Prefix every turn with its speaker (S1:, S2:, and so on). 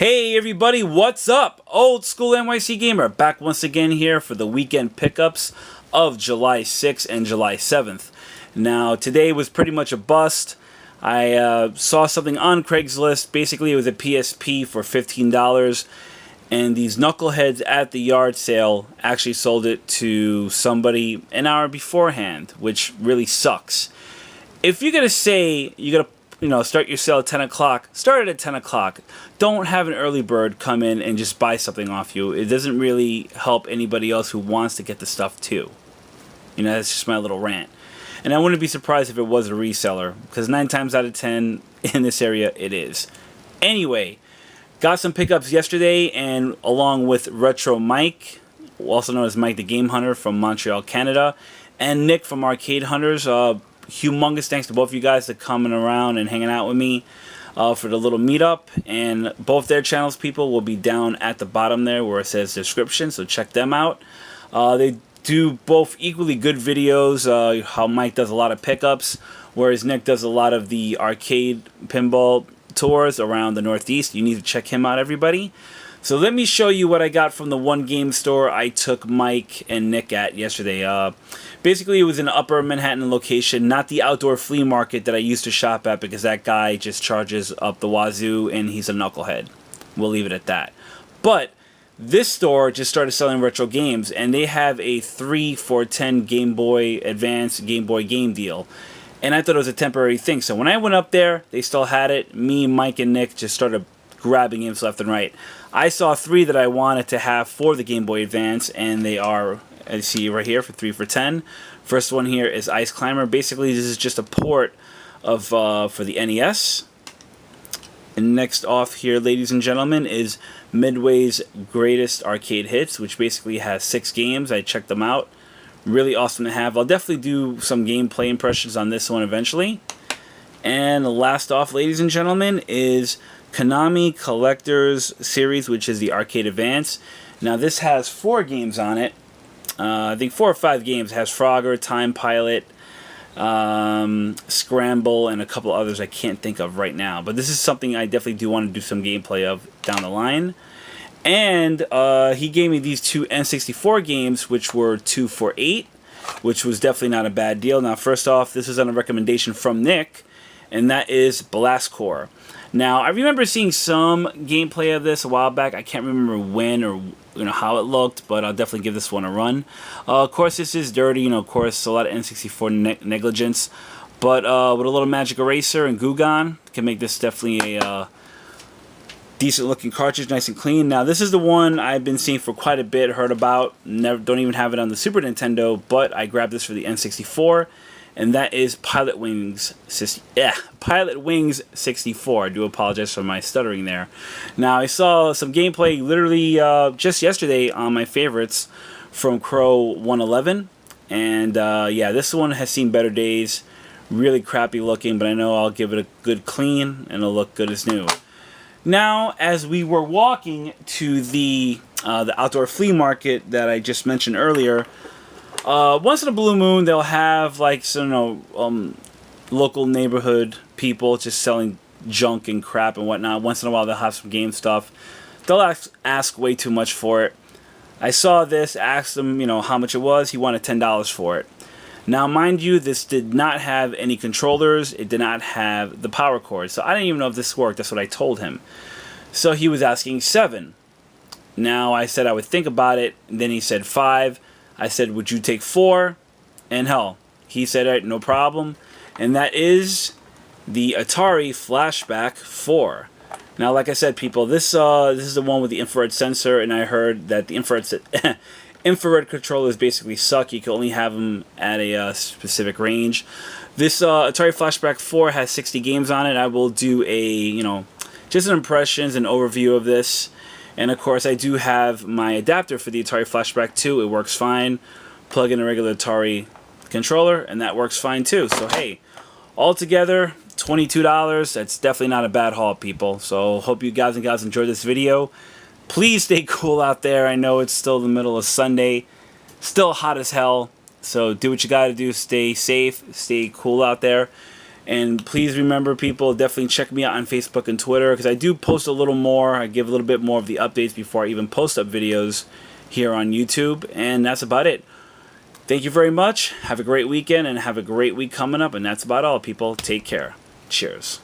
S1: Hey everybody, what's up? Old School NYC Gamer back once again here for the weekend pickups of July 6th and July 7th. Now today was pretty much a bust. I saw something on Craigslist. Basically it was a PSP for $15 and these knuckleheads at the yard sale actually sold it to somebody an hour beforehand, which really sucks. If you're going to say you're going to start your sale at 10 o'clock, start it at 10 o'clock. Don't have an early bird come in and just buy something off you. It doesn't really help anybody else who wants to get the stuff too. That's just my little rant. And I wouldn't be surprised if it was a reseller, because 9 times out of 10 in this area it is. Anyway, got some pickups yesterday, and along with RetroMike, also known as Mike the Game Hunter from Montreal, Canada, and Nick from Arcade Hunters. Humongous thanks to both of you guys for coming around and hanging out with me for the little meetup. And both their channels, people, will be down at the bottom there where it says description, so check them out. They do both equally good videos. How Mike does a lot of pickups, whereas Nick does a lot of the arcade pinball tours around the Northeast. You need to check him out, everybody. So let me show you what I got from the one game store I took Mike and Nick at yesterday. Basically, it was in an upper Manhattan location, not the outdoor flea market that I used to shop at, because that guy just charges up the wazoo and he's a knucklehead. We'll leave it at that. But this store just started selling retro games, and they have a 3 for $10 Game Boy Advance Game Boy game deal. And I thought it was a temporary thing. So when I went up there, they still had it. Me, Mike, and Nick just started grabbing games left and right. I saw 3 that I wanted to have for the Game Boy Advance, and they are, as you see right here, for 3 for $10. First one here is Ice Climber. Basically, this is just a port of for the NES. And next off here, ladies and gentlemen, is Midway's Greatest Arcade Hits, which basically has 6 games. I checked them out. Really awesome to have. I'll definitely do some gameplay impressions on this one eventually. And last off, ladies and gentlemen, is Konami Collector's Series, which is the Arcade Advance. Now this has 4 games on it. I think 4 or 5 games. It has Frogger, Time Pilot, Scramble, and a couple others I can't think of right now. But this is something I definitely do want to do some gameplay of down the line. And he gave me these 2 N64 games, which were 2 for $8, which was definitely not a bad deal. Now first off, this is on a recommendation from Nick, and that is Blast Corps. Now, I remember seeing some gameplay of this a while back. I can't remember when or how it looked, but I'll definitely give this one a run. Of course, this is dirty. Of course, a lot of N64 negligence. But with a little Magic Eraser and Goo Gone, can make this definitely a decent-looking cartridge, nice and clean. Now, this is the one I've been seeing for quite a bit, heard about. Don't even have it on the Super Nintendo, but I grabbed this for the N64. And that is Pilot Wings 64. I do apologize for my stuttering there. Now, I saw some gameplay literally just yesterday on my favorites from Crow 111. And yeah, this one has seen better days. Really crappy looking, but I know I'll give it a good clean and it'll look good as new. Now, as we were walking to the outdoor flea market that I just mentioned earlier, once in a blue moon, they'll have like local neighborhood people just selling junk and crap and whatnot. Once in a while, they'll have some game stuff. They'll ask way too much for it. I saw this, asked him, how much it was. He wanted $10 for it. Now, mind you, this did not have any controllers. It did not have the power cord. So I didn't even know if this worked. That's what I told him. So he was asking $7. Now I said I would think about it. And then he said $5. I said, would you take $4? And hell, he said, all right, no problem. And that is the Atari Flashback 4. Now, like I said, people, this is the one with the infrared sensor, and I heard that the infrared controllers basically suck. You can only have them at a specific range. This Atari Flashback 4 has 60 games on it. I will do a, just an impressions and overview of this. And of course, I do have my adapter for the Atari Flashback 2. It works fine. Plug in a regular Atari controller, and that works fine too. So hey, altogether, $22. That's definitely not a bad haul, people. So hope you guys and gals enjoyed this video. Please stay cool out there. I know it's still the middle of Sunday. Still hot as hell. So do what you gotta do. Stay safe. Stay cool out there. And please remember, people, definitely check me out on Facebook and Twitter, because I do post a little more. I give a little bit more of the updates before I even post up videos here on YouTube. And that's about it. Thank you very much. Have a great weekend and have a great week coming up. And that's about all, people. Take care. Cheers.